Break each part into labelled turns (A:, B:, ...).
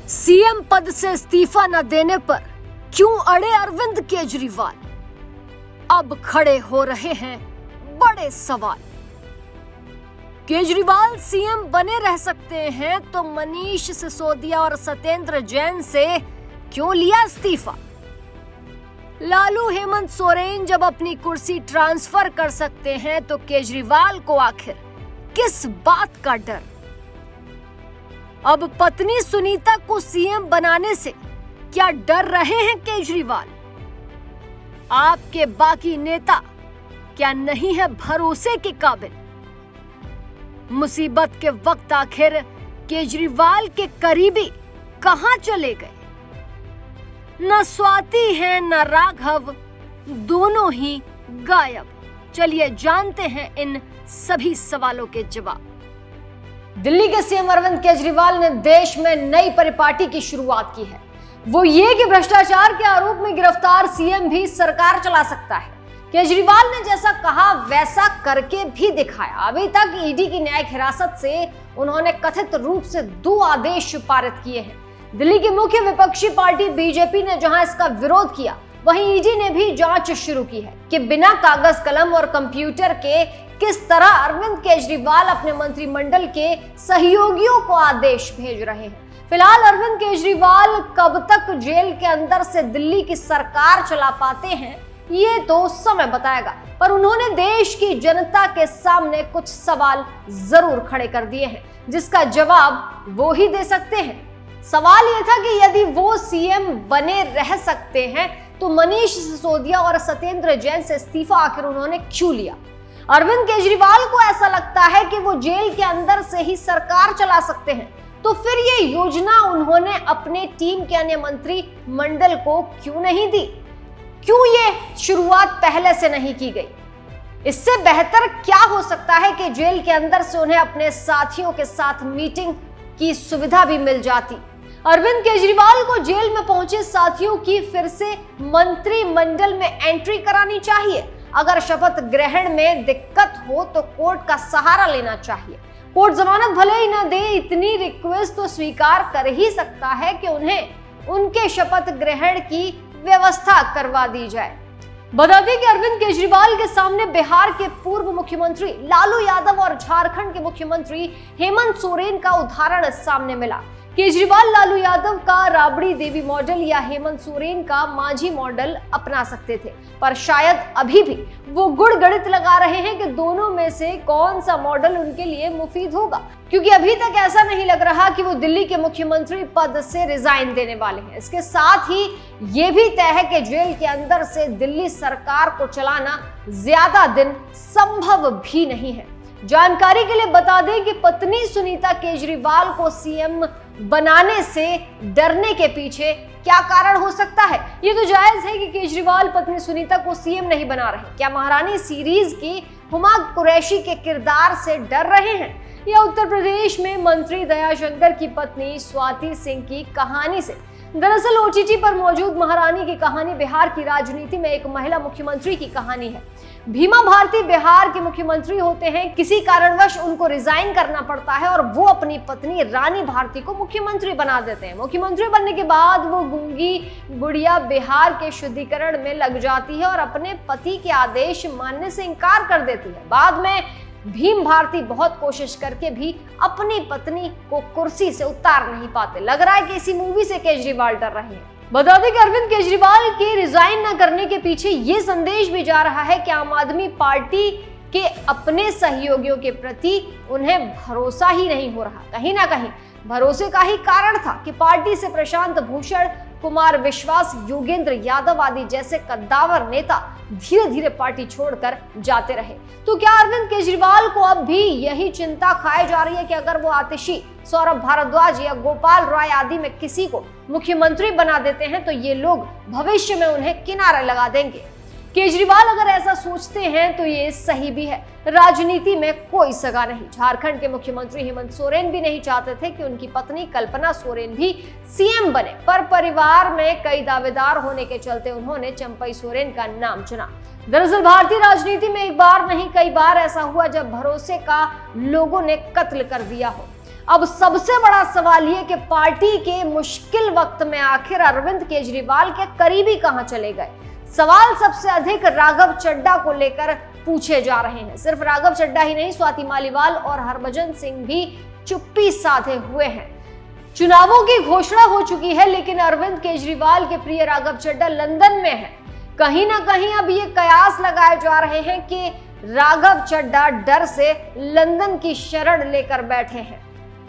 A: CM पद से इस्तीफा न देने पर क्यों अड़े अरविंद केजरीवाल? अब खड़े हो रहे हैं बड़े सवाल। केजरीवाल सीएम बने रह सकते हैं तो मनीष सिसोदिया और सत्येंद्र जैन से क्यों लिया इस्तीफा? लालू हेमंत सोरेन जब अपनी कुर्सी ट्रांसफर कर सकते हैं तो केजरीवाल को आखिर किस बात का डर? अब पत्नी सुनीता को सीएम बनाने से क्या डर रहे हैं केजरीवाल? आपके बाकी नेता क्या नहीं है भरोसे के काबिल? मुसीबत के वक्त आखिर केजरीवाल के करीबी कहां चले गए? न स्वाति है न राघव, दोनों ही गायब। चलिए जानते हैं इन सभी सवालों के जवाब। दिल्ली के सीएम अरविंद केजरीवाल ने देश में नई परिपाटी की शुरुआत की है। वो ये कि भ्रष्टाचार के आरोप में गिरफ्तार सीएम भी सरकार चला सकता है। केजरीवाल ने जैसा कहा वैसा करके भी दिखाया। अभी तक ईडी की न्यायिक हिरासत से उन्होंने कथित रूप से 2 आदेश पारित किए हैं। दिल्ली की मुख्य विपक्षी पार्टी बीजेपी ने जहां इसका विरोध किया, वहीं ईडी ने भी जांच शुरू की है कि बिना कागज कलम और कंप्यूटर के किस तरह अरविंद केजरीवाल अपने मंत्रिमंडल के सहयोगियों को आदेश भेज रहे हैं। फिलहाल अरविंद केजरीवाल कब तक जेल के अंदर से दिल्ली की सरकार चला पाते हैं ये तो समय बताएगा, पर उन्होंने देश की जनता के सामने कुछ सवाल जरूर खड़े कर दिए हैं जिसका जवाब वो ही दे सकते हैं। सवाल ये था कि यदि वो सीएम बने रह सकते हैं तो मनीष सिसोदिया और सत्येंद्र जैन से इस्तीफा आखिर उन्होंने क्यों लिया? अरविंद केजरीवाल को ऐसा लगता है कि वो जेल के अंदर से ही सरकार चला सकते हैं, तो फिर ये योजना उन्होंने अपने टीम के अन्य मंत्री मंडल को क्यों नहीं दी? क्यों ये शुरुआत पहले से नहीं की गई? इससे बेहतर क्या हो सकता है कि जेल के अंदर से उन्हें अपने साथियों के साथ मीटिंग की सुविधा भी मिल जाती। अरविंद केजरीवाल को जेल में पहुंचे साथियों की फिर से मंत्रिमंडल में एंट्री करानी चाहिए। अगर शपथ ग्रहण में दिक्कत हो तो कोर्ट का सहारा लेना चाहिए। कोर्ट जमानत भले ही ना दे, इतनी रिक्वेस्ट तो स्वीकार कर ही सकता है कि उन्हें उनके शपथ ग्रहण की व्यवस्था करवा दी जाए। बता दें कि अरविंद केजरीवाल के सामने बिहार के पूर्व मुख्यमंत्री लालू यादव और झारखंड के मुख्यमंत्री हेमंत सोरेन का उदाहरण सामने मिला। केजरीवाल लालू यादव का राबड़ी देवी मॉडल या हेमंत सोरेन का मांझी मॉडल अपना सकते थे, पर शायद अभी भी वो गुड़ गणित लगा रहे हैं कि दोनों में से कौन सा मॉडल उनके लिए मुफीद होगा, क्योंकि अभी तक ऐसा नहीं लग रहा कि वो दिल्ली के मुख्यमंत्री पद से रिजाइन देने वाले हैं। इसके साथ ही ये भी तय है कि जेल के अंदर से दिल्ली सरकार को चलाना ज्यादा दिन संभव भी नहीं है। जानकारी के लिए बता दें कि पत्नी सुनीता केजरीवाल को सीएम बनाने से डरने के पीछे क्या कारण हो सकता है? ये तो जायज है कि केजरीवाल पत्नी सुनीता को सीएम नहीं बना रहे। क्या महारानी सीरीज की हुमा कुरैशी के किरदार से डर रहे हैं, या उत्तर प्रदेश में मंत्री दयाशंकर की पत्नी स्वाति सिंह की कहानी से? दरअसल ओटीटी पर मौजूद महारानी की कहानी बिहार की राजनीति में एक महिला मुख्यमंत्री की कहानी है। भीमा भारती बिहार के मुख्यमंत्री होते हैं, किसी कारणवश उनको रिजाइन करना पड़ता है और वो अपनी पत्नी रानी भारती को मुख्यमंत्री बना देते हैं। मुख्यमंत्री बनने के बाद वो गूंगी गुड़िया बिहार के शुद्धिकरण में लग जाती है और अपने पति के आदेश मानने से इनकार कर देती है। बाद में भीम भारती बहुत कोशिश करके भी अपनी पत्नी को कुर्सी से उतार नहीं पाते। लग रहा है कि इसी मूवी से केजरीवाल डर रहे हैं। बता दें कि अरविंद केजरीवाल के रिजाइन न करने के पीछे ये संदेश भी जा रहा है कि आम आदमी पार्टी के अपने सहयोगियों के प्रति उन्हें भरोसा ही नहीं हो रहा। कहीं ना कहीं भरोसे का ही कारण था कि पार्टी से प्रशांत भूषण, कुमार विश्वास, योगेंद्र यादव आदि जैसे कद्दावर नेता धीरे धीरे पार्टी छोड़कर जाते रहे। तो क्या अरविंद केजरीवाल को अब भी यही चिंता खाई जा रही है कि अगर वो आतिशी, सौरभ भारद्वाज या गोपाल राय आदि में किसी को मुख्यमंत्री बना देते हैं तो ये लोग भविष्य में उन्हें किनारे लगा देंगे? केजरीवाल अगर ऐसा सोचते हैं तो ये सही भी है। राजनीति में कोई सगा नहीं। झारखंड के मुख्यमंत्री हेमंत सोरेन भी नहीं चाहते थे कि उनकी पत्नी कल्पना सोरेन भी सीएम बने, पर परिवार में कई दावेदार होने के चलते उन्होंने चंपई सोरेन का नाम चुना। दरअसल भारतीय राजनीति में एक बार नहीं कई बार ऐसा हुआ जब भरोसे का लोगों ने कत्ल कर दिया हो। अब सबसे बड़ा सवाल ये कि पार्टी के मुश्किल वक्त में आखिर अरविंद केजरीवाल के करीबी कहां चले गए। सवाल सबसे अधिक राघव चड्ढा को लेकर पूछे जा रहे हैं। सिर्फ राघव चड्ढा ही नहीं, स्वाति मालीवाल और हरभजन सिंह भी चुप्पी साधे हुए हैं। चुनावों की घोषणा हो चुकी है, लेकिन अरविंद केजरीवाल के प्रिय राघव चड्ढा लंदन में है। कहीं ना कहीं अब ये कयास लगाए जा रहे हैं कि राघव चड्ढा डर से लंदन की शरण लेकर बैठे हैं।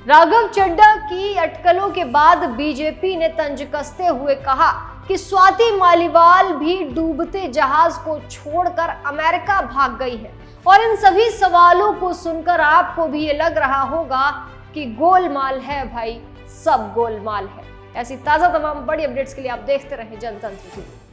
A: राघव चड्ढा की अटकलों के बाद बीजेपी ने तंज कसते हुए कहा कि स्वाति मालीवाल भी डूबते जहाज को छोड़कर अमेरिका भाग गई है। और इन सभी सवालों को सुनकर आपको भी ये लग रहा होगा कि गोलमाल है भाई, सब गोलमाल है। ऐसी ताजा तमाम बड़ी अपडेट्स के लिए आप देखते रहें जनतंत्र टीवी।